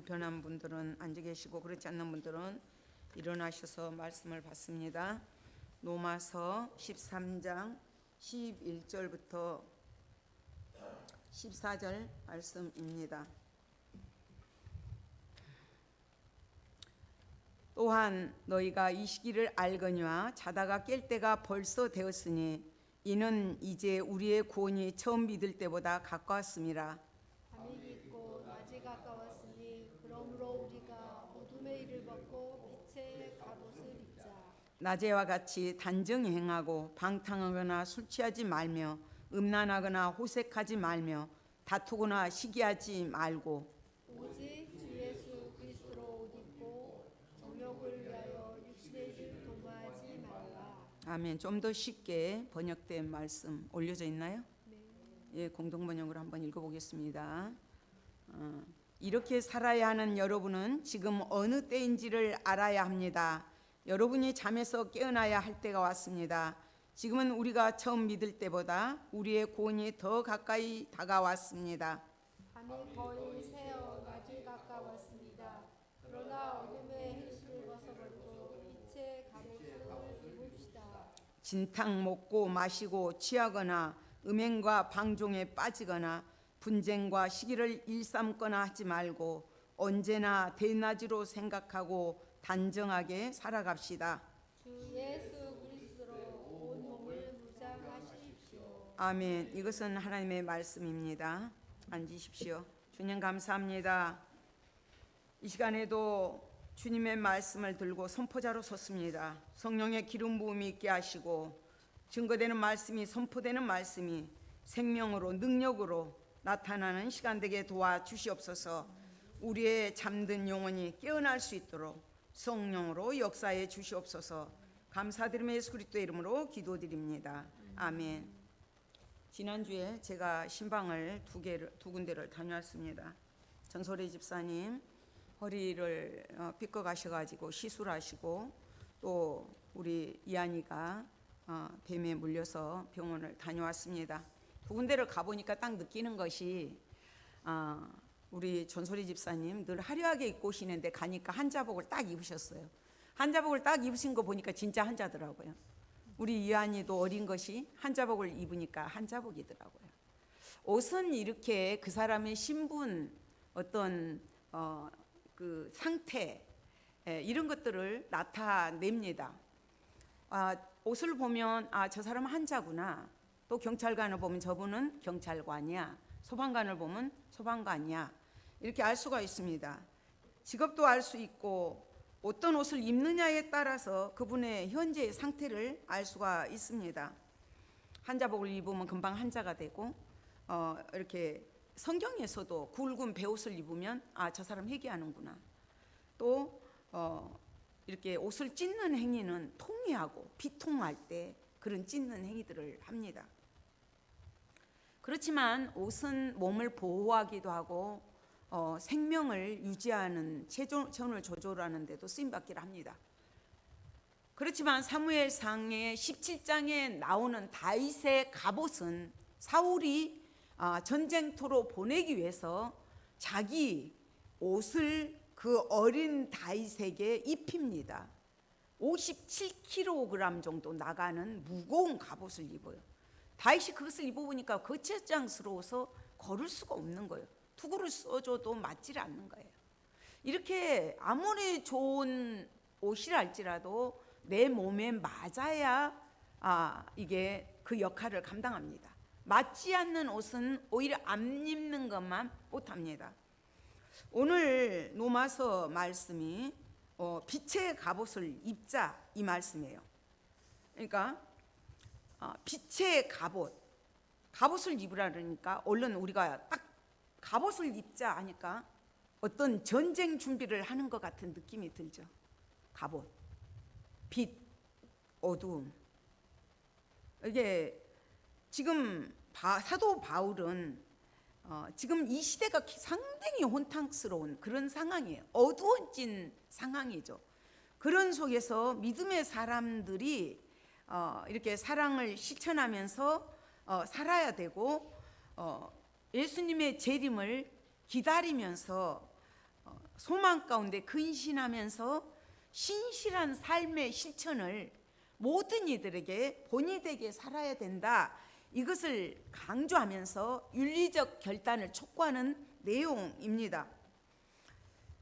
불편한 분들은 앉아 계시고 그렇지 않는 분들은 일어나셔서 말씀을 받습니다. 로마서 13장 11절부터 14절 말씀입니다. 또한 너희가 이 시기를 알거니와 자다가 깰 때가 벌써 되었으니 이는 이제 우리의 구원이 처음 믿을 때보다 가까웠음이라. 밤이 깊고 낮이 가까웠으니 그러므로 우리가 어둠의 일을 벗고 빛의 갑옷을 입자. 낮에와 같이 단정히 행하고 방탕하거나 술 취하지 말며 음란하거나 호색하지 말며 다투거나 시기하지 말고 오직 주 예수 그리스도로 옷 입고 정욕을 위하여 육신의 일을 도모하지 말라. 아멘. 좀 더 쉽게 번역된 말씀 올려져 있나요? 네. 예, 공동 번역으로 한번 읽어보겠습니다. 이렇게 살아야 하는 여러분은 지금 어느 때인지를 알아야 합니다. 여러분이 잠에서 깨어나야 할 때가 왔습니다. 지금은 우리가 처음 믿을 때보다 우리의 구원이 더 가까이 다가왔습니다. 밤이 거의 새어 낮이 가까웠습니다. 그러나 어둠의 행실을 벗어버리고 빛의 갑옷을 입읍시다. 진탕 먹고 마시고 취하거나 음행과 방종에 빠지거나 분쟁과 시기를 일삼거나 하지 말고 언제나 대낮으로 생각하고 단정하게 살아갑시다. 주 예수 그리스도로 온 몸을 무장하십시오. 아멘. 이것은 하나님의 말씀입니다. 앉으십시오. 주님 감사합니다. 이 시간에도 주님의 말씀을 들고 선포자로 섰습니다. 성령의 기름 부음이 있게 하시고 증거되는 말씀이, 선포되는 말씀이 생명으로 능력으로 나타나는 시간 되게 도와주시옵소서. 우리의 잠든 영혼이 깨어날 수 있도록 성령으로 역사해 주시옵소서. 감사드리며 예수 그리스도의 이름으로 기도드립니다. 아멘. 지난주에 제가 신방을 두 군데를 다녀왔습니다. 전소래 집사님 허리를 삐꺼 가셔가지고 시술하시고, 또 우리 이한이가 뱀에 물려서 병원을 다녀왔습니다. 두 군데를 가보니까 딱 느끼는 것이 우리 전소리 집사님 늘 화려하게 입고 오시는데 가니까 한자복을 딱 입으셨어요. 한자복을 딱 입으신 거 보니까 진짜 한자더라고요. 우리 이한이도 어린 것이 한자복을 입으니까 한자복이더라고요. 옷은 이렇게 그 사람의 신분, 어떤 그 상태, 이런 것들을 나타냅니다. 옷을 보면 저 사람은 한자구나. 또 경찰관을 보면 저분은 경찰관이야. 소방관을 보면 소방관이야. 이렇게 알 수가 있습니다. 직업도 알 수 있고 어떤 옷을 입느냐에 따라서 그분의 현재의 상태를 알 수가 있습니다. 한자복을 입으면 금방 한자가 되고, 이렇게 성경에서도 굵은 베옷을 입으면 저 사람 회개하는구나. 또 이렇게 옷을 찢는 행위는 통회하고 비통할 때 그런 찢는 행위들을 합니다. 그렇지만 옷은 몸을 보호하기도 하고 생명을 유지하는 체온을 조절하는 데도 쓰임받기를 합니다. 그렇지만 사무엘상의 17장에 나오는 다윗의 갑옷은 사울이 전쟁터로 보내기 위해서 자기 옷을 그 어린 다윗에게 입힙니다. 57kg 정도 나가는 무거운 갑옷을 입어요. 다윗이 그것을 입어보니까 거추장스러워서 걸을 수가 없는 거예요. 투구를 써줘도 맞질 않는 거예요. 이렇게 아무리 좋은 옷이랄지라도 내 몸에 맞아야 이게 그 역할을 감당합니다. 맞지 않는 옷은 오히려 안 입는 것만 못합니다. 오늘 로마서 말씀이 빛의 갑옷을 입자 이 말씀이에요. 그러니까 빛의 갑옷을 입으라 그러니까 얼른 우리가 딱 갑옷을 입자 하니까 어떤 전쟁 준비를 하는 것 같은 느낌이 들죠. 갑옷, 빛, 어두움. 이게 지금 사도 바울은 지금 이 시대가 상당히 혼탁스러운 그런 상황이에요. 어두워진 상황이죠. 그런 속에서 믿음의 사람들이 이렇게 사랑을 실천하면서 살아야 되고 예수님의 재림을 기다리면서 소망 가운데 근신하면서 신실한 삶의 실천을 모든 이들에게 본이 되게 살아야 된다. 이것을 강조하면서 윤리적 결단을 촉구하는 내용입니다.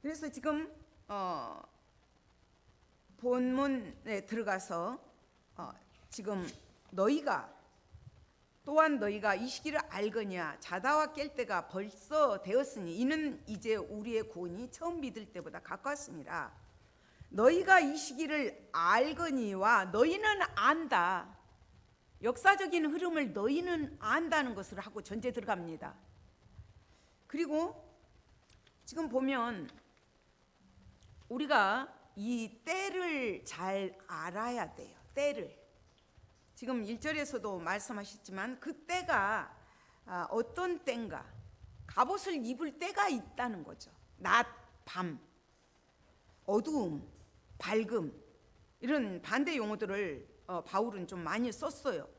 그래서 지금 본문에 들어가서 지금 또한 너희가 이 시기를 알거니와 자다와 깰 때가 벌써 되었으니 이는 이제 우리의 구원이 처음 믿을 때보다 가까웠습니다. 너희가 이 시기를 알거니와 너희는 안다. 역사적인 흐름을 너희는 안다는 것을 하고 전제 들어갑니다. 그리고 지금 보면 우리가 이 때를 잘 알아야 돼요. 때를. 지금 1절에서도 말씀하셨지만 그 때가 어떤 때인가. 갑옷을 입을 때가 있다는 거죠. 낮, 밤, 어두움, 밝음 이런 반대 용어들을 바울은 좀 많이 썼어요.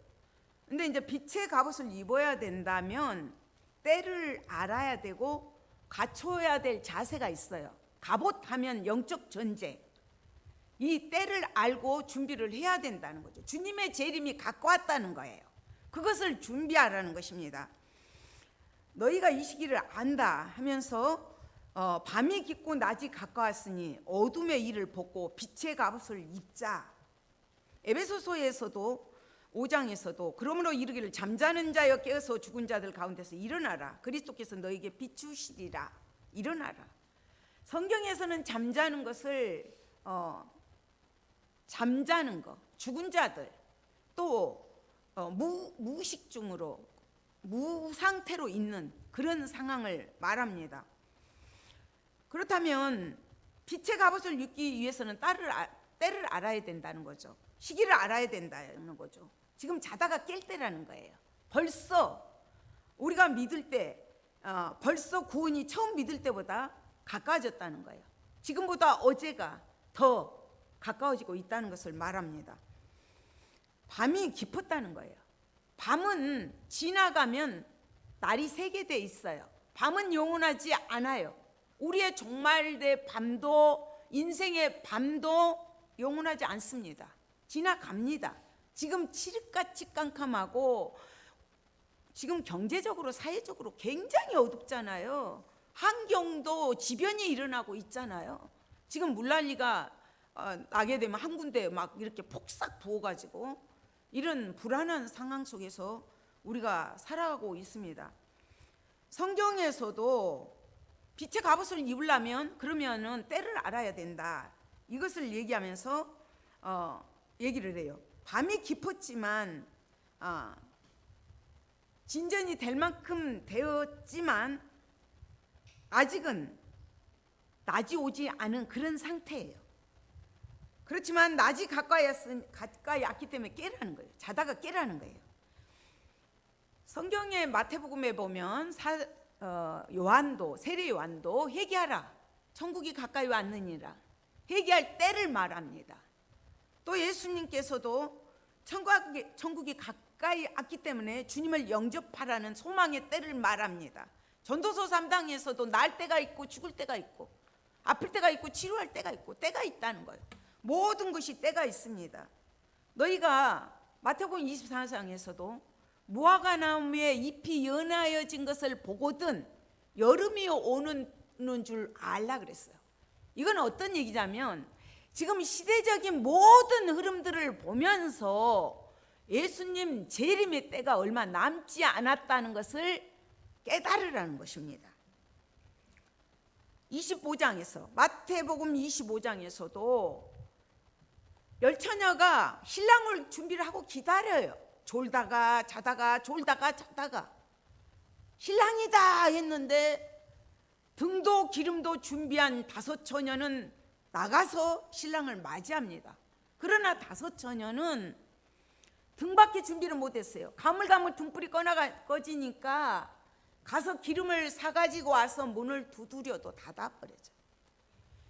근데 이제 빛의 갑옷을 입어야 된다면 때를 알아야 되고 갖춰야 될 자세가 있어요. 갑옷하면 영적 전쟁. 이 때를 알고 준비를 해야 된다는 거죠. 주님의 재림이 가까웠다는 거예요. 그것을 준비하라는 것입니다. 너희가 이 시기를 안다 하면서 밤이 깊고 낮이 가까웠으니 어둠의 일을 벗고 빛의 갑옷을 입자. 에베소서에서도 5장에서도 그러므로 이르기를 잠자는 자여 깨어서 죽은 자들 가운데서 일어나라. 그리스도께서 너희에게 비추시리라. 일어나라. 성경에서는 잠자는 것을 잠자는 것, 죽은 자들, 또 무의식중으로 무상태로 있는 그런 상황을 말합니다. 그렇다면 빛의 갑옷을 입기 위해서는 때를 알아야 된다는 거죠. 시기를 알아야 된다는 거죠. 지금 자다가 깰 때라는 거예요. 벌써 우리가 믿을 때 벌써 구원이 처음 믿을 때보다 가까워졌다는 거예요. 지금보다 어제가 더 가까워지고 있다는 것을 말합니다. 밤이 깊었다는 거예요. 밤은 지나가면 날이 새게 돼 있어요. 밤은 영원하지 않아요. 우리의 종말의 밤도 인생의 밤도 영원하지 않습니다. 지나갑니다. 지금 칠흑같이 깜깜하고 지금 경제적으로 사회적으로 굉장히 어둡잖아요. 환경도 지변이 일어나고 있잖아요. 지금 물난리가 나게 되면 한 군데 막 이렇게 폭삭 부어가지고 이런 불안한 상황 속에서 우리가 살아가고 있습니다. 성경에서도 빛의 갑옷을 입으려면 그러면은 때를 알아야 된다. 이것을 얘기하면서 얘기를 해요. 밤이 깊었지만 진전이 될 만큼 되었지만 아직은 낮이 오지 않은 그런 상태예요. 그렇지만 낮이 가까이 왔기 때문에 깨라는 거예요. 자다가 깨라는 거예요. 성경의 마태복음에 보면 세례 요한도 회개하라. 천국이 가까이 왔느니라. 회개할 때를 말합니다. 또 예수님께서도 천국이 가까이 왔기 때문에 주님을 영접하라는 소망의 때를 말합니다. 전도서 3장에서도 날 때가 있고 죽을 때가 있고 아플 때가 있고 치료할 때가 있고 때가 있다는 거예요. 모든 것이 때가 있습니다. 너희가 마태복음 24장에서도 무화과나무에 잎이 연하여진 것을 보거든 여름이 오는 줄 알라 그랬어요. 이건 어떤 얘기냐면 지금 시대적인 모든 흐름들을 보면서 예수님 재림의 때가 얼마 남지 않았다는 것을 깨달으라는 것입니다. 25장에서 마태복음 25장에서도 열처녀가 신랑을 준비를 하고 기다려요. 졸다가 자다가 졸다가 자다가 신랑이다 했는데 등도 기름도 준비한 5 처녀는 나가서 신랑을 맞이합니다. 그러나 5 처녀는 등밖에 준비를 못했어요. 가물가물 등불이 꺼지니까 가서 기름을 사가지고 와서 문을 두드려도 닫아버려져.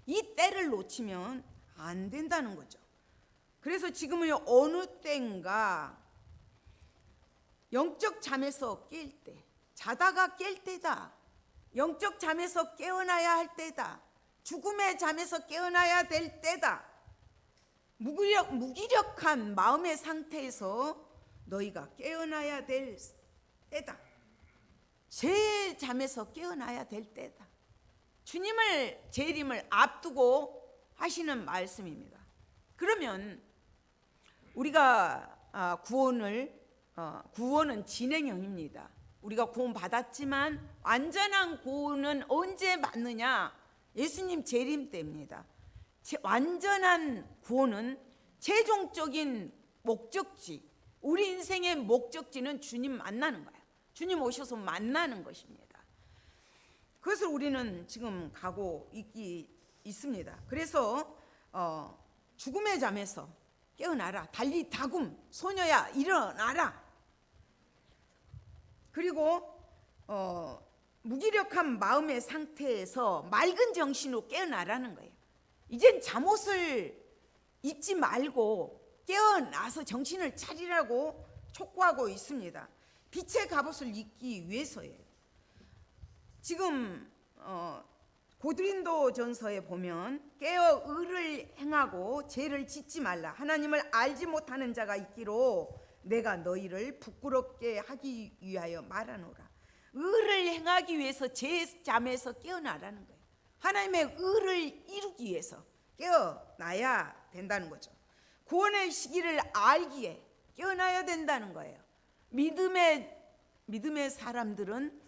이 때를 놓치면 안 된다는 거죠. 그래서 지금은 어느 때인가 영적 잠에서 깰 때, 자다가 깰 때다. 영적 잠에서 깨어나야 할 때다. 죽음의 잠에서 깨어나야 될 때다. 무기력한 마음의 상태에서 너희가 깨어나야 될 때다. 제 잠에서 깨어나야 될 때다. 주님을 재림을 앞두고 하시는 말씀입니다. 그러면 우리가 구원은 진행형입니다. 우리가 구원 받았지만 완전한 구원은 언제 받느냐? 예수님 재림 때입니다. 완전한 구원은 최종적인 목적지, 우리 인생의 목적지는 주님 만나는 거예요. 주님 오셔서 만나는 것입니다. 그것을 우리는 지금 가고 있습니다. 그래서 죽음의 잠에서 깨어나라. 달리 다굼 소녀야 일어나라. 그리고 무기력한 마음의 상태에서 맑은 정신으로 깨어나라는 거예요. 이젠 잠옷을 입지 말고 깨어나서 정신을 차리라고 촉구하고 있습니다. 빛의 갑옷을 입기 위해서예요. 지금 고린도 전서에 보면 깨어 의를 행하고 죄를 짓지 말라. 하나님을 알지 못하는 자가 있기로 내가 너희를 부끄럽게 하기 위하여 말하노라. 의를 행하기 위해서 제 잠에서 깨어나라는 거예요. 하나님의 의를 이루기 위해서 깨어나야 된다는 거죠. 구원의 시기를 알기에 깨어나야 된다는 거예요. 믿음의 사람들은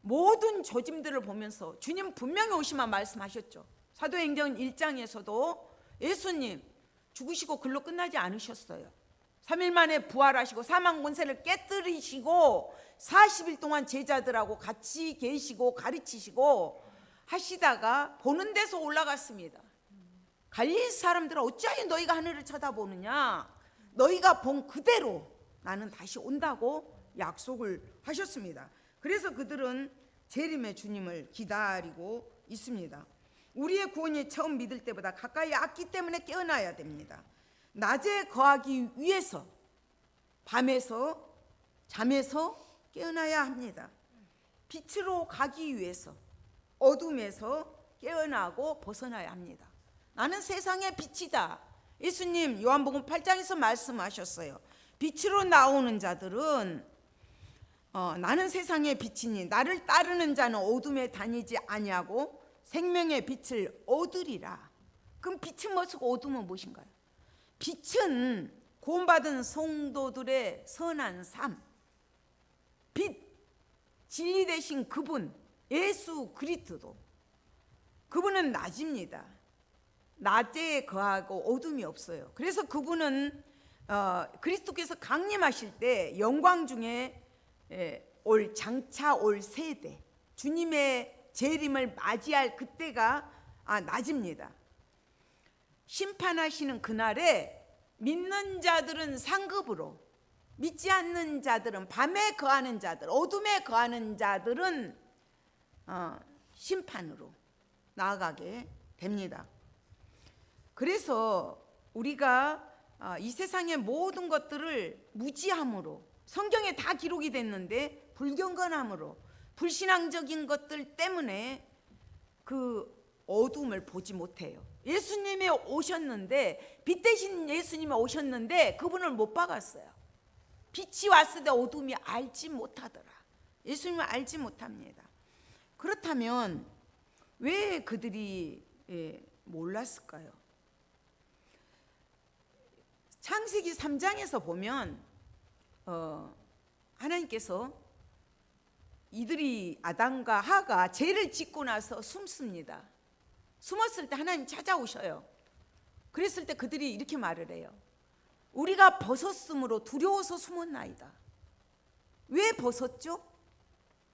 모든 조짐들을 보면서 주님 분명히 오시만 말씀하셨죠. 사도행전 1장에서도 예수님 죽으시고 글로 끝나지 않으셨어요. 3일 만에 부활하시고 사망 권세를 깨뜨리시고 40일 동안 제자들하고 같이 계시고 가르치시고 하시다가 보는 데서 올라갔습니다. 갈릴리 사람들아 어찌하여 너희가 하늘을 쳐다보느냐? 너희가 본 그대로 나는 다시 온다고 약속을 하셨습니다. 그래서 그들은 재림의 주님을 기다리고 있습니다. 우리의 구원이 처음 믿을 때보다 가까이 왔기 때문에 깨어나야 됩니다. 낮에 거하기 위해서 밤에서 잠에서 깨어나야 합니다. 빛으로 가기 위해서 어둠에서 깨어나고 벗어나야 합니다. 나는 세상의 빛이다. 예수님 요한복음 8장에서 말씀하셨어요. 빛으로 나오는 자들은 나는 세상의 빛이니 나를 따르는 자는 어둠에 다니지 아니하고 생명의 빛을 얻으리라. 그럼 빛은 무엇이고 어둠은 무엇인가요? 빛은 구원받은 성도들의 선한 삶, 빛, 진리 되신 그분 예수 그리스도, 그분은 낮입니다. 낮에 거하고 어둠이 없어요. 그래서 그분은 그리스도께서 강림하실 때 영광 중에 올 장차 올 세대 주님의 재림을 맞이할 그때가 낮입니다. 심판하시는 그날에 믿는 자들은 상급으로, 믿지 않는 자들은 밤에 거하는 자들, 어둠에 거하는 자들은 심판으로 나아가게 됩니다. 그래서 우리가 이 세상의 모든 것들을 무지함으로, 성경에 다 기록이 됐는데 불경건함으로, 불신앙적인 것들 때문에 그 어둠을 보지 못해요. 예수님이 오셨는데, 빛 대신 예수님이 오셨는데 그분을 못 박았어요. 빛이 왔을 때 어둠이 알지 못하더라. 예수님을 알지 못합니다. 그렇다면 왜 그들이 몰랐을까요? 창세기 3장에서 보면 하나님께서 이들이 아담과 하가 죄를 짓고 나서 숨습니다. 숨었을 때 하나님 찾아오셔요. 그랬을 때 그들이 이렇게 말을 해요. 우리가 벗었으므로 두려워서 숨었나이다. 왜 벗었죠?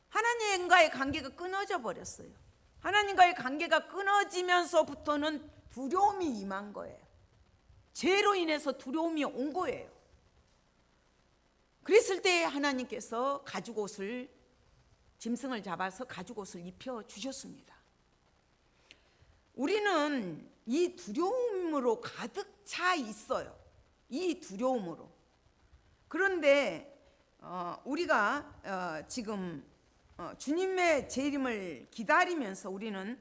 하나님과의 관계가 끊어져 버렸어요. 하나님과의 관계가 끊어지면서부터는 두려움이 임한 거예요. 죄로 인해서 두려움이 온 거예요. 그랬을 때 하나님께서 가죽옷을, 짐승을 잡아서 가죽옷을 입혀 주셨습니다. 우리는 이 두려움으로 가득 차 있어요. 이 두려움으로. 그런데 우리가 지금 주님의 재림을 기다리면서 우리는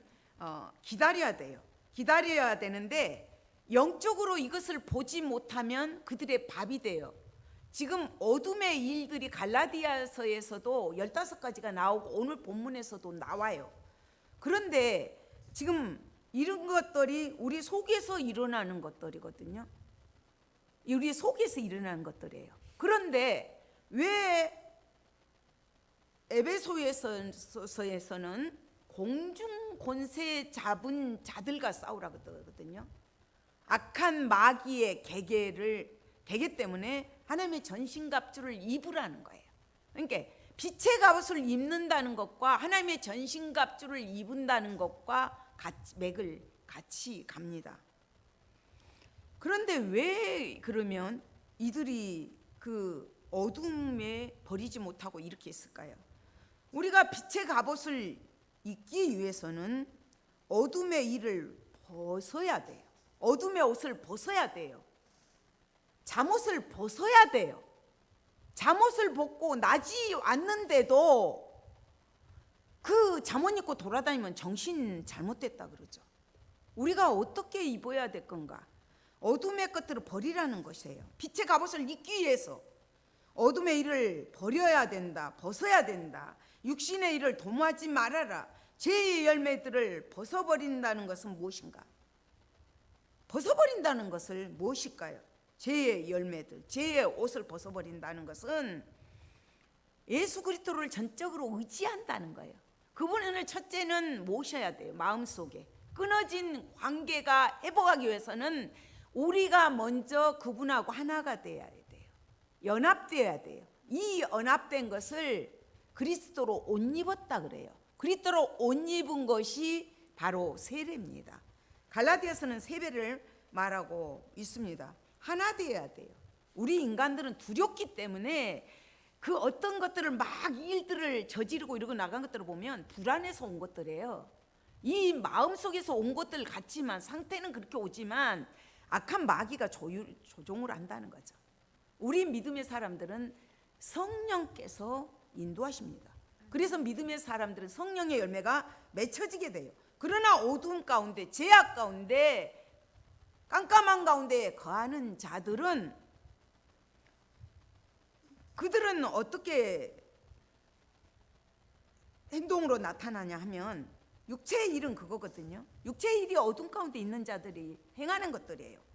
기다려야 돼요. 기다려야 되는데 영적으로 이것을 보지 못하면 그들의 밥이 돼요. 지금 어둠의 일들이 갈라디아서에서도 15가지가 나오고 오늘 본문에서도 나와요. 그런데 지금 이런 것들이 우리 속에서 일어나는 것들이거든요. 우리 속에서 일어나는 것들이에요. 그런데 왜 에베소서에서는 공중 권세 잡은 자들과 싸우라고 그러거든요. 악한 마귀의 계계 때문에 하나님의 전신갑주를 입으라는 거예요. 그러니까 빛의 갑옷을 입는다는 것과 하나님의 전신갑주를 입은다는 것과 맥을 같이 갑니다. 그런데 왜 그러면 이들이 그 어둠에 버리지 못하고 이렇게 했을까요? 우리가 빛의 갑옷을 입기 위해서는 어둠의 일을 벗어야 돼요. 어둠의 옷을 벗어야 돼요. 잠옷을 벗어야 돼요. 잠옷을 벗고 낮이 왔는데도 그 잠옷 입고 돌아다니면 정신 잘못됐다 그러죠. 우리가 어떻게 입어야 될 건가? 어둠의 것들을 버리라는 것이에요. 빛의 갑옷을 입기 위해서 어둠의 일을 버려야 된다. 벗어야 된다. 육신의 일을 도모하지 말아라. 죄의 열매들을 벗어버린다는 것은 무엇인가? 벗어버린다는 것을 무엇일까요? 죄의 열매들, 죄의 옷을 벗어버린다는 것은 예수 그리스도를 전적으로 의지한다는 거예요. 그분을 첫째는 모셔야 돼요. 마음속에 끊어진 관계가 회복하기 위해서는 우리가 먼저 그분하고 하나가 돼야 돼요. 연합되어야 돼요. 이 연합된 것을 그리스도로 옷 입었다 그래요. 그리스도로 옷 입은 것이 바로 세례입니다. 갈라디아서는 세배를 말하고 있습니다. 하나 되어야 돼요. 우리 인간들은 두렵기 때문에 그 어떤 것들을 막 일들을 저지르고 이러고 나간 것들을 보면 불안해서 온 것들이에요. 이 마음속에서 온 것들 같지만 상태는 그렇게 오지만 악한 마귀가 조종을 한다는 거죠. 우리 믿음의 사람들은 성령께서 인도하십니다. 그래서 믿음의 사람들은 성령의 열매가 맺혀지게 돼요. 그러나 어두움 가운데, 죄악 가운데, 깜깜한 가운데 거하는 자들은 그들은 어떻게 행동으로 나타나냐 하면 육체의 일은 그거거든요. 육체의 일이 어둠 가운데 있는 자들이 행하는 것들이에요.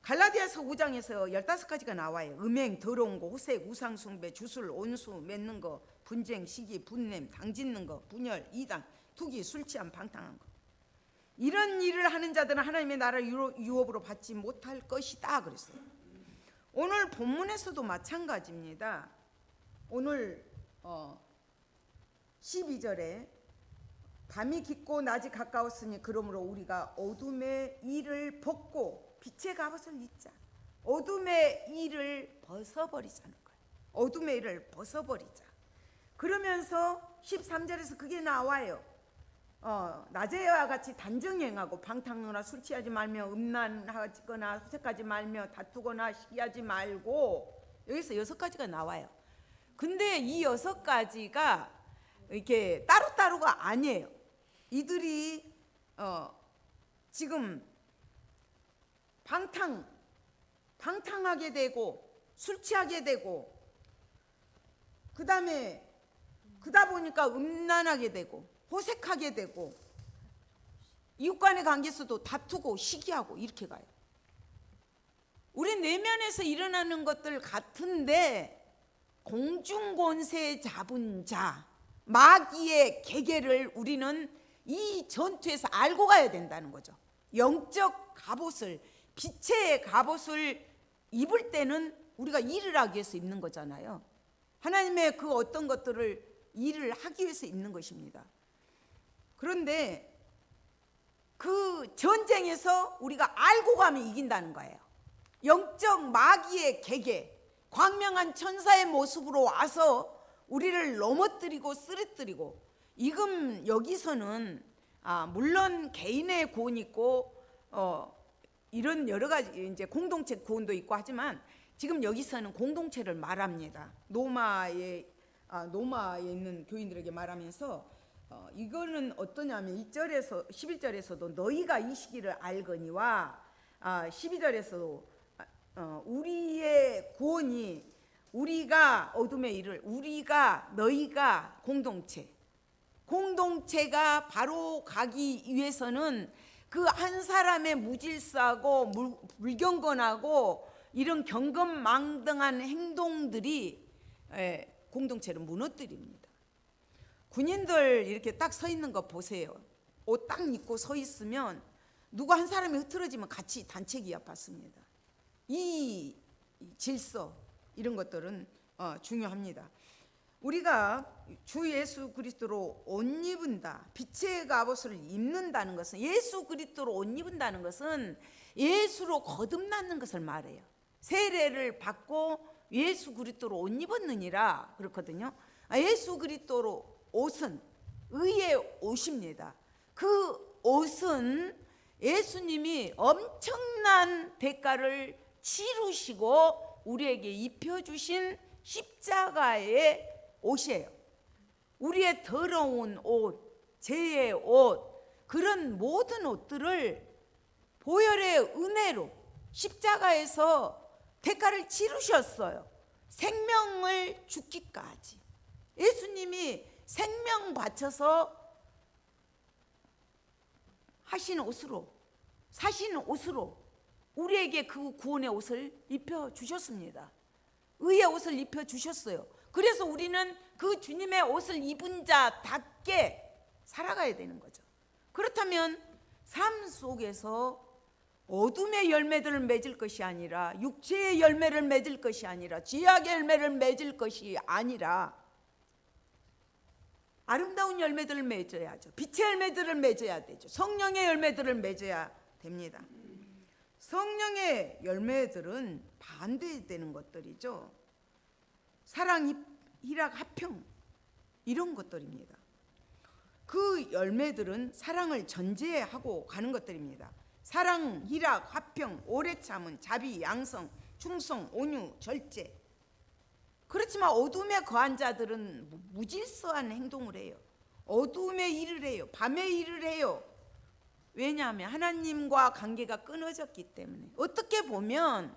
갈라디아서 5장에서 15가지가 나와요. 음행, 더러운 거, 호색, 우상숭배, 주술, 온수, 맺는 거, 분쟁, 시기, 분냄, 당짓는 거, 분열, 이단, 투기, 술취함, 방탕한 거. 이런 일을 하는 자들은 하나님의 나라를 유업으로 받지 못할 것이다 그랬어요. 오늘 본문에서도 마찬가지입니다. 오늘 12절에 밤이 깊고 낮이 가까웠으니 그러므로 우리가 어둠의 일을 벗고 빛의 갑옷을 입자. 어둠의 일을 벗어버리자는 거예요. 어둠의 일을 벗어버리자. 그러면서 13절에서 그게 나와요. 낮에와 같이 단정행하고 방탕하거나 술 취하지 말며 음란하거나 호색하지 말며 다투거나 시기하지 말고, 여기서 6가지가 나와요. 근데 이 6가지가 이렇게 따로따로가 아니에요. 이들이 지금 방탕하게 되고 술 취하게 되고 그다 보니까 음란하게 되고 호색하게 되고 이웃 간의 관계에서도 다투고 시기하고 이렇게 가요. 우리 내면에서 일어나는 것들 같은데 공중권세 잡은 자, 마귀의 계계를 우리는 이 전투에서 알고 가야 된다는 거죠. 영적 갑옷을, 빛의 갑옷을 입을 때는 우리가 일을 하기 위해서 입는 거잖아요. 하나님의 그 어떤 것들을 일을 하기 위해서 입는 것입니다. 그런데 그 전쟁에서 우리가 알고 가면 이긴다는 거예요. 영적 마귀의 계계, 광명한 천사의 모습으로 와서 우리를 넘어뜨리고 쓰러뜨리고, 지금 여기서는 물론 개인의 구원이 있고 이런 여러 가지 이제 공동체 구원도 있고 하지만 지금 여기서는 공동체를 말합니다. 노마에 있는 교인들에게 말하면서 이거는 어떠냐면 2절에서 11절에서도 너희가 이 시기를 알거니와 12절에서도 우리의 구원이 우리가 어둠의 일을 우리가 너희가 공동체가 바로 가기 위해서는 그 한 사람의 무질서하고 불경건하고 이런 경건망등한 행동들이 공동체를 무너뜨립니다. 군인들 이렇게 딱 서 있는 거 보세요. 옷 딱 입고 서 있으면 누구 한 사람이 흐트러지면 같이 단체 기합받습니다. 이 질서 이런 것들은 중요합니다. 우리가 주 예수 그리스도로 옷 입은다, 빛의 갑옷을 입는다는 것은, 예수 그리스도로 옷 입은다는 것은 예수로 거듭나는 것을 말해요. 세례를 받고 예수 그리스도로 옷 입었느니라 그렇거든요. 예수 그리스도로 옷은 의의 옷입니다. 그 옷은 예수님이 엄청난 대가를 치르시고 우리에게 입혀주신 십자가의 옷이에요. 우리의 더러운 옷, 죄의 옷, 그런 모든 옷들을 보혈의 은혜로 십자가에서 대가를 치르셨어요. 생명을 죽기까지. 예수님이 생명 바쳐서 하신 옷으로, 사신 옷으로 우리에게 그 구원의 옷을 입혀주셨습니다. 의의 옷을 입혀주셨어요. 그래서 우리는 그 주님의 옷을 입은 자답게 살아가야 되는 거죠. 그렇다면 삶 속에서 어둠의 열매들을 맺을 것이 아니라, 육체의 열매를 맺을 것이 아니라, 죄악의 열매를 맺을 것이 아니라 아름다운 열매들을 맺어야죠. 빛의 열매들을 맺어야 되죠. 성령의 열매들을 맺어야 됩니다. 성령의 열매들은 반대되는 것들이죠. 사랑, 희락, 화평 이런 것들입니다. 그 열매들은 사랑을 전제하고 가는 것들입니다. 사랑, 희락, 화평, 오래 참은, 자비, 양성, 충성, 온유, 절제. 그렇지만 어둠에 거한 자들은 무질서한 행동을 해요. 어둠에 일을 해요. 밤에 일을 해요. 왜냐하면 하나님과 관계가 끊어졌기 때문에. 어떻게 보면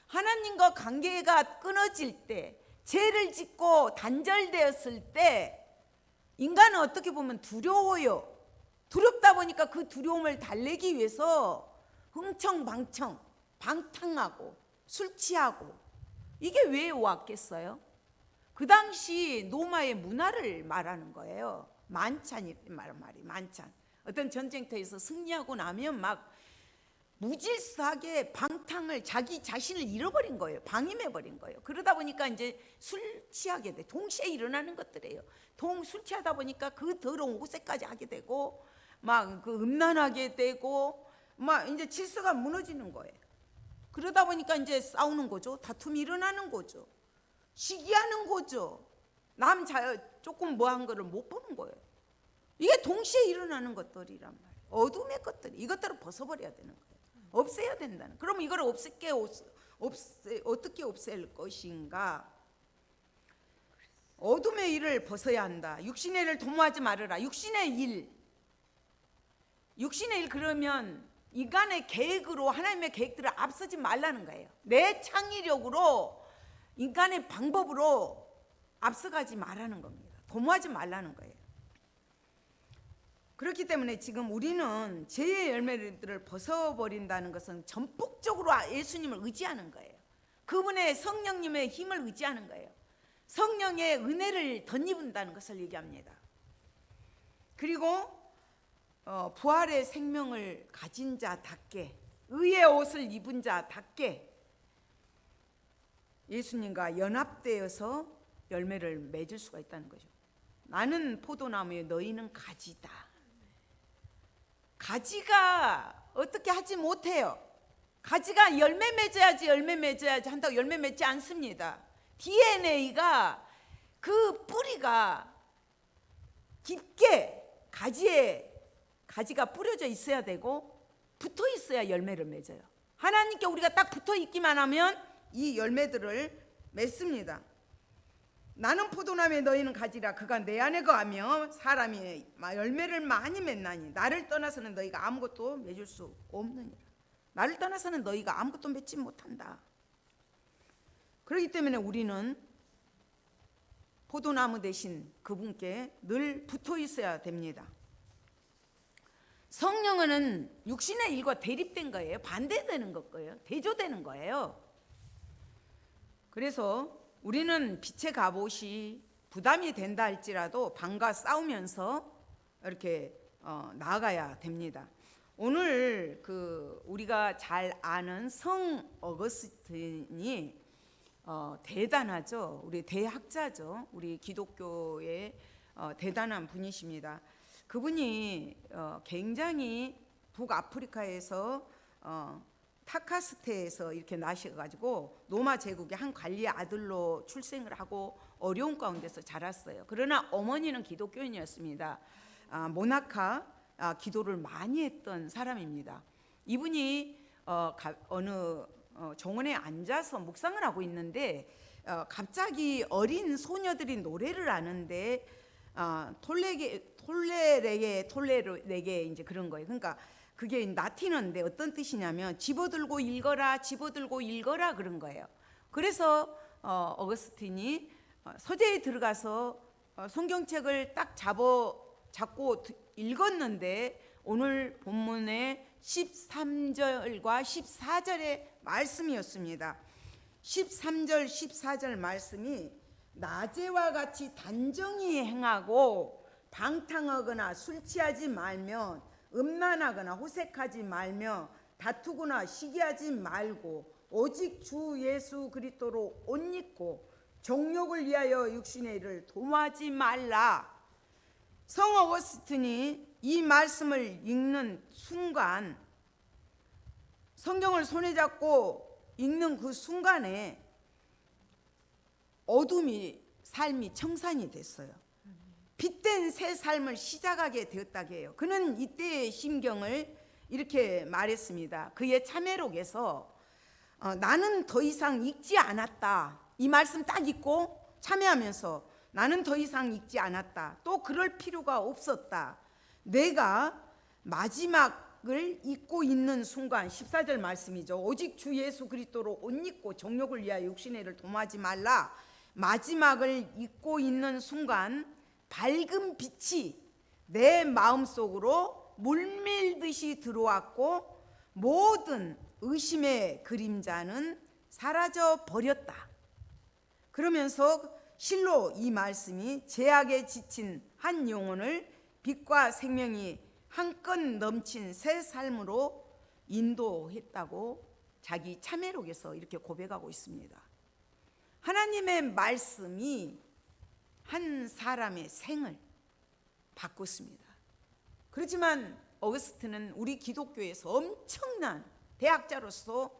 하나님과 관계가 끊어질 때, 죄를 짓고 단절되었을 때 인간은 어떻게 보면 두려워요. 두렵다 보니까 그 두려움을 달래기 위해서 흥청망청, 방탕하고 술 취하고, 이게 왜 왔겠어요? 그 당시 로마의 문화를 말하는 거예요. 만찬이 말이 만찬. 어떤 전쟁터에서 승리하고 나면 막 무질서하게 방탕을, 자기 자신을 잃어버린 거예요. 방임해버린 거예요. 그러다 보니까 이제 술 취하게 돼. 동시에 일어나는 것들이에요. 술 취하다 보니까 그 더러운 옷에까지 하게 되고, 막 그 음란하게 되고, 막 이제 질서가 무너지는 거예요. 그러다 보니까 이제 싸우는 거죠. 다툼이 일어나는 거죠. 시기하는 거죠. 남 조금 뭐한 거를 못 보는 거예요. 이게 동시에 일어나는 것들이란 말이에요. 어둠의 것들이. 이것들을 벗어버려야 되는 거예요. 없애야 된다는. 그럼 이걸 어떻게 없앨 것인가? 어둠의 일을 벗어야 한다. 육신의 일을 도모하지 말아라. 육신의 일 그러면 인간의 계획으로 하나님의 계획들을 앞서지 말라는 거예요. 내 창의력으로, 인간의 방법으로 앞서가지 말라는 겁니다. 도모하지 말라는 거예요. 그렇기 때문에 지금 우리는 죄의 열매들을 벗어버린다는 것은 전폭적으로 예수님을 의지하는 거예요. 그분의 성령님의 힘을 의지하는 거예요. 성령의 은혜를 덧입는다는 것을 얘기합니다. 그리고 부활의 생명을 가진 자답게, 의의 옷을 입은 자답게 예수님과 연합되어서 열매를 맺을 수가 있다는 거죠. 나는 포도나무에 너희는 가지다. 가지가 어떻게 하지 못해요. 가지가 열매 맺어야지 한다고 열매 맺지 않습니다. DNA가, 그 뿌리가 깊게 가지가 뿌려져 있어야 되고 붙어 있어야 열매를 맺어요. 하나님께 우리가 딱 붙어 있기만 하면 이 열매들을 맺습니다. 나는 포도나무에 너희는 가지라. 그가 내 안에 거하며 사람이 열매를 많이 맺나니 나를 떠나서는 너희가 아무것도 맺을 수 없느니라. 나를 떠나서는 너희가 아무것도 맺지 못한다. 그렇기 때문에 우리는 포도나무 대신 그분께 늘 붙어 있어야 됩니다. 성령은 육신의 일과 대립된 거예요. 반대되는 거예요. 대조되는 거예요. 그래서 우리는 빛의 갑옷이 부담이 된다 할지라도 밤과 싸우면서 이렇게 나아가야 됩니다. 오늘 우리가 잘 아는 성 어거스틴이 대단하죠. 우리 대학자죠. 우리 기독교의 대단한 분이십니다. 그분이 굉장히 북아프리카에서 타카스테에서 이렇게 나셔가지고 로마 제국의 한 관리의 아들로 출생을 하고 어려운 가운데서 자랐어요. 그러나 어머니는 기독교인이었습니다. 모나카 기도를 많이 했던 사람입니다. 이분이 어느 정원에 앉아서 묵상을 하고 있는데 갑자기 어린 소녀들이 노래를 하는데 톨레레게 이제 그런 거예요. 그러니까 그게 라틴어인데 어떤 뜻이냐면 집어들고 읽어라, 집어들고 읽어라 그런 거예요. 그래서 어거스틴이 서재에 들어가서 성경책을 딱 잡고 읽었는데 오늘 본문의 13절과 14절의 말씀이었습니다. 13절 14절 말씀이 낮에와 같이 단정히 행하고 방탕하거나 술 취하지 말며 음란하거나 호색하지 말며 다투거나 시기하지 말고 오직 주 예수 그리스도로 옷 입고 정욕을 위하여 육신의 일을 도모하지 말라. 성 어거스틴이 이 말씀을 읽는 순간, 성경을 손에 잡고 읽는 그 순간에 어둠이 삶이 청산이 됐어요. 빛된 새 삶을 시작하게 되었다고 해요. 그는 이때의 심경을 이렇게 말했습니다. 그의 참회록에서 나는 더 이상 읽지 않았다. 이 말씀 딱 읽고 참회하면서 나는 더 이상 읽지 않았다. 또 그럴 필요가 없었다. 내가 마지막을 잊고 있는 순간 14절 말씀이죠. 오직 주 예수 그리스도로 옷 입고 정욕을 위하여 육신의 일을 도모하지 말라. 마지막을 잊고 있는 순간 밝은 빛이 내 마음속으로 물밀듯이 들어왔고 모든 의심의 그림자는 사라져 버렸다. 그러면서 실로 이 말씀이 죄악에 지친 한 영혼을 빛과 생명이 한껏 넘친 새 삶으로 인도했다고 자기 참회록에서 이렇게 고백하고 있습니다. 하나님의 말씀이 한 사람의 생을 바꿨습니다. 그렇지만 어거스틴은 우리 기독교에서 엄청난 대학자로서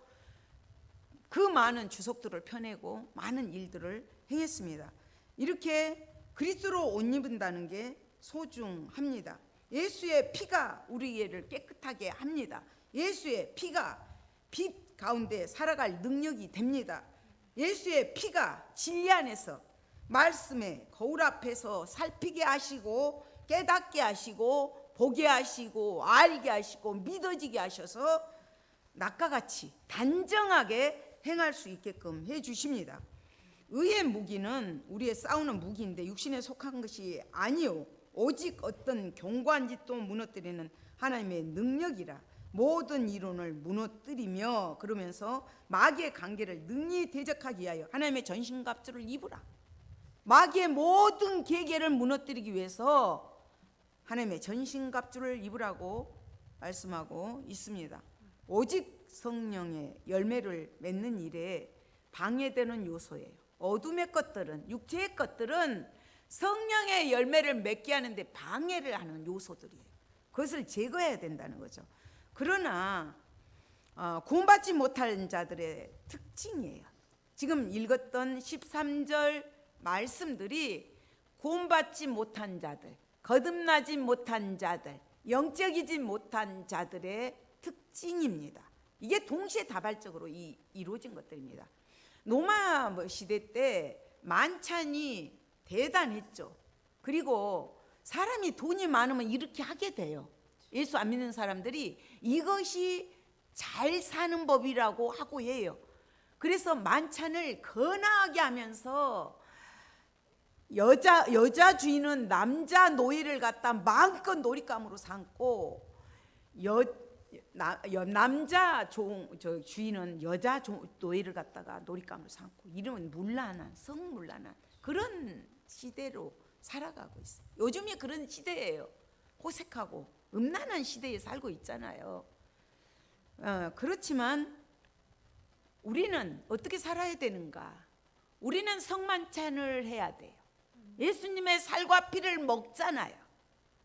그 많은 주석들을 펴내고 많은 일들을 행했습니다. 이렇게 그리스도로 옷 입는다는 게 소중합니다. 예수의 피가 우리를 깨끗하게 합니다. 예수의 피가 빛 가운데 살아갈 능력이 됩니다. 예수의 피가 진리 안에서 말씀의 거울 앞에서 살피게 하시고 깨닫게 하시고 보게 하시고 알게 하시고 믿어지게 하셔서 낮과 같이 단정하게 행할 수 있게끔 해주십니다. 의의 무기는 우리의 싸우는 무기인데 육신에 속한 것이 아니요 오직 어떤 견고한 짓도 무너뜨리는 하나님의 능력이라. 모든 이론을 무너뜨리며 그러면서 마귀의 관계를 능히 대적하기 위하여 하나님의 전신갑주를 입으라. 마귀의 모든 계계를 무너뜨리기 위해서 하나님의 전신갑주를 입으라고 말씀하고 있습니다. 오직 성령의 열매를 맺는 일에 방해되는 요소예요. 어둠의 것들은, 육체의 것들은 성령의 열매를 맺게 하는데 방해를 하는 요소들이에요. 그것을 제거해야 된다는 거죠. 그러나 구원받지 못한 자들의 특징이에요. 지금 읽었던 13절 말씀들이 구원받지 못한 자들, 거듭나지 못한 자들, 영적이지 못한 자들의 특징입니다. 이게 동시에 다발적으로 이루어진 것들입니다. 로마 시대 때 만찬이 대단했죠. 그리고 사람이 돈이 많으면 이렇게 하게 돼요. 예수 안 믿는 사람들이 이것이 잘 사는 법이라고 하고 해요. 그래서 만찬을 거나하게 하면서 여자 주인은 남자 노예를 갖다 마음껏 놀잇감으로 삼고 남자 주인은 여자 노예를 갖다가 놀잇감으로 삼고, 이름은 문란한, 성문란한 그런 시대로 살아가고 있어요. 요즘이 그런 시대예요. 호색하고 음란한 시대에 살고 있잖아요. 그렇지만 우리는 어떻게 살아야 되는가? 우리는 성만찬을 해야 돼요. 예수님의 살과 피를 먹잖아요.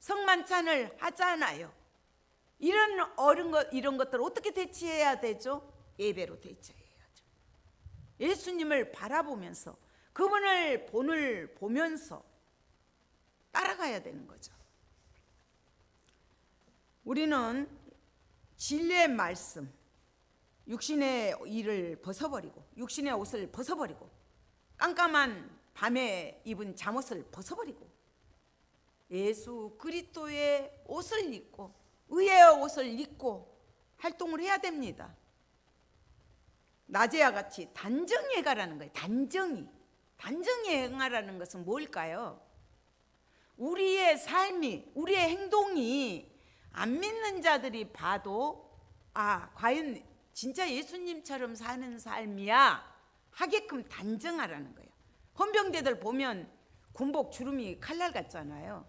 성만찬을 하잖아요. 이런 것들을 어떻게 대치해야 되죠? 예배로 대치해야죠. 예수님을 바라보면서 그분을 본을 보면서 따라가야 되는 거죠. 우리는 진리의 말씀, 육신의 일을 벗어버리고 육신의 옷을 벗어버리고 깜깜한 밤에 입은 잠옷을 벗어버리고 예수 그리스도의 옷을 입고 의의 옷을 입고 활동을 해야 됩니다. 낮에와 같이 단정히 행하라는 거예요. 단정히 행하라는 것은 뭘까요? 우리의 삶이, 우리의 행동이 안 믿는 자들이 봐도 과연 진짜 예수님처럼 사는 삶이야 하게끔 단정하라는 거예요. 헌병대들 보면 군복 주름이 칼날 같잖아요.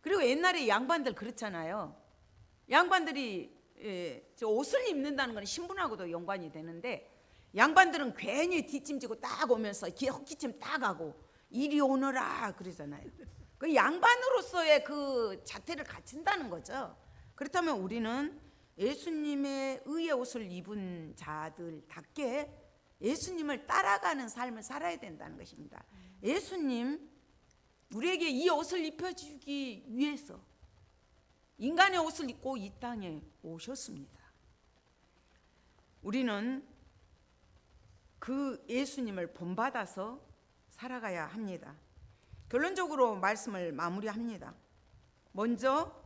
그리고 옛날에 양반들 그렇잖아요. 양반들이 저 옷을 입는다는 건 신분하고도 연관이 되는데, 양반들은 괜히 뒷짐지고 딱 오면서 헛기침 딱 하고 이리 오너라 그러잖아요. 그 양반으로서의 그 자태를 갖춘다는 거죠. 그렇다면 우리는 예수님의 의의 옷을 입은 자들답게 예수님을 따라가는 삶을 살아야 된다는 것입니다. 예수님 우리에게 이 옷을 입혀주기 위해서 인간의 옷을 입고 이 땅에 오셨습니다. 우리는 그 예수님을 본받아서 살아가야 합니다. 결론적으로 말씀을 마무리합니다. 먼저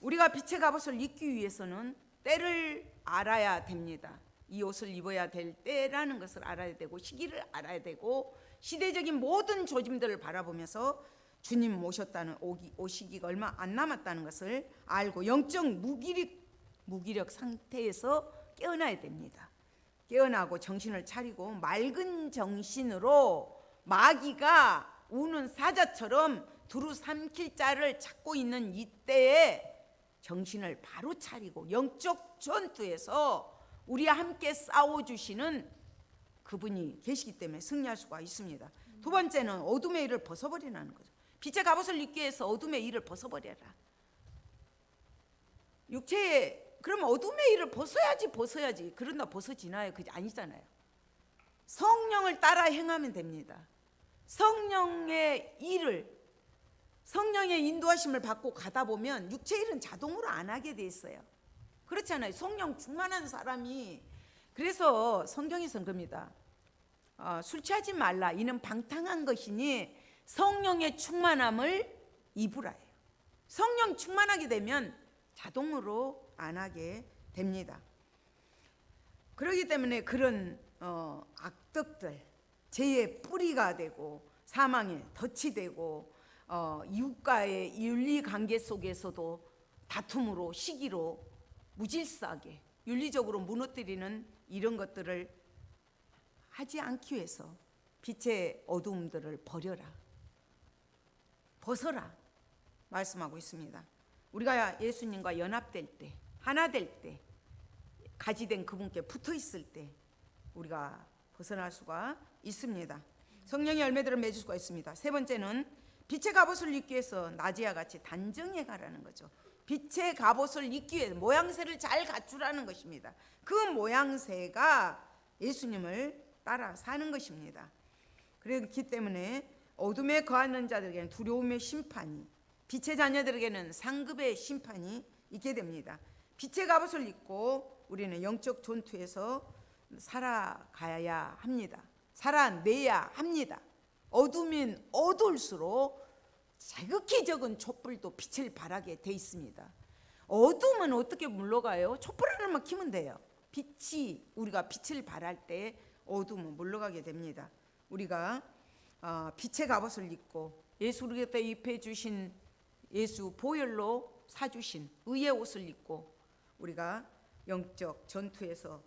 우리가 빛의 갑옷을 입기 위해서는 때를 알아야 됩니다. 이 옷을 입어야 될 때라는 것을 알아야 되고, 시기를 알아야 되고, 시대적인 모든 조짐들을 바라보면서 주님 오시기가 얼마 안 남았다는 것을 알고 영적 무기력 상태에서 깨어나야 됩니다. 깨어나고 정신을 차리고 맑은 정신으로 마귀가 우는 사자처럼 두루 삼킬 자를 찾고 있는 이때에 정신을 바로 차리고 영적 전투에서 우리와 함께 싸워주시는 그분이 계시기 때문에 승리할 수가 있습니다. 두 번째는 어둠의 일을 벗어버리라는 거죠. 빛의 갑옷을 입기 위해서 어둠의 일을 벗어버려라. 그럼 어둠의 일을 벗어야지. 그런다 벗어지나요? 그게 아니잖아요. 성령을 따라 행하면 됩니다. 성령의 인도하심을 받고 가다 보면 육체 일은 자동으로 안 하게 돼 있어요. 그렇잖아요. 성령 충만한 사람이, 그래서 성경에서는 그럽니다. 술 취하지 말라. 이는 방탕한 것이니 성령의 충만함을 입으라. 성령 충만하게 되면 자동으로 안 하게 됩니다. 그렇기 때문에 그런 악덕들, 죄의 뿌리가 되고 사망의 덫이 되고 이웃과의 윤리관계 속에서도 다툼으로, 시기로 무질서하게 윤리적으로 무너뜨리는 이런 것들을 하지 않기 위해서 빛의 어두움들을 벗어라 말씀하고 있습니다. 우리가 예수님과 연합될 때, 하나 될 때, 가지된 그분께 붙어 있을 때 우리가 벗어날 수가 있습니다. 성령의 열매들을 맺을 수가 있습니다. 세 번째는 빛의 갑옷을 입기 위해서 낮에와 같이 단정해 가라는 거죠. 빛의 갑옷을 입기 위해 모양새를 잘 갖추라는 것입니다. 그 모양새가 예수님을 따라 사는 것입니다. 그렇기 때문에 어둠에 거하는 자들에게는 두려움의 심판이, 빛의 자녀들에게는 상급의 심판이 있게 됩니다. 빛의 갑옷을 입고 우리는 영적 전투에서 살아가야 합니다. 살아내야 합니다. 어두면 어두울수록 자극히 적은 촛불도 빛을 발하게 돼 있습니다. 어둠은 어떻게 물러가요? 촛불 하나만 켜면 돼요. 빛이, 우리가 빛을 발할 때 어둠은 물러가게 됩니다. 우리가 빛의 갑옷을 입고 예수 우리에게 입혀 주신 예수 보혈로 사주신 의의 옷을 입고 우리가 영적 전투에서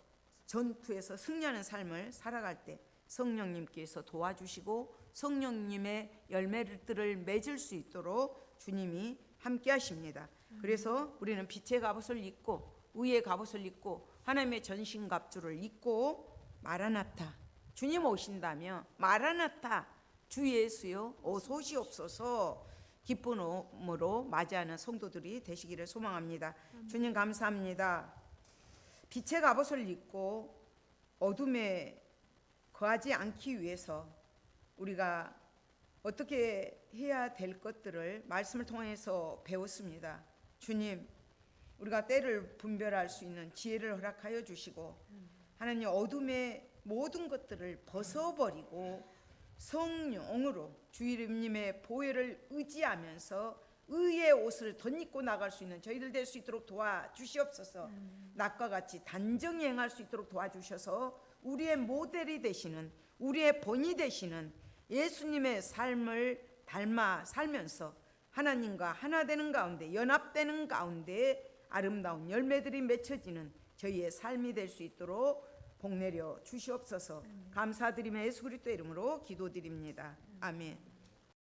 승리하는 삶을 살아갈 때 성령님께서 도와주시고 성령님의 열매들을 맺을 수 있도록 주님이 함께 하십니다. 그래서 우리는 빛의 갑옷을 입고 의의 갑옷을 입고 하나님의 전신갑주를 입고 마라나타, 주님 오신다며 마라나타, 주 예수여 어서 오시옵소서 기쁨으로 맞이하는 성도들이 되시기를 소망합니다. 주님 감사합니다. 빛의 갑옷을 입고 어둠에 거하지 않기 위해서 우리가 어떻게 해야 될 것들을 말씀을 통해서 배웠습니다. 주님, 우리가 때를 분별할 수 있는 지혜를 허락하여 주시고 하나님 어둠의 모든 것들을 벗어버리고 성령으로 주님의 보혈을 의지하면서 의의 옷을 덧입고 나갈 수 있는 저희들 될 수 있도록 도와주시옵소서. 낮과 같이 단정히 행할 수 있도록 도와주셔서 우리의 모델이 되시는, 우리의 본이 되시는 예수님의 삶을 닮아 살면서 하나님과 하나 되는 가운데, 연합되는 가운데 아름다운 열매들이 맺혀지는 저희의 삶이 될 수 있도록 복 내려 주시옵소서. 감사드리며 예수 그리스도의 이름으로 기도드립니다. 아멘.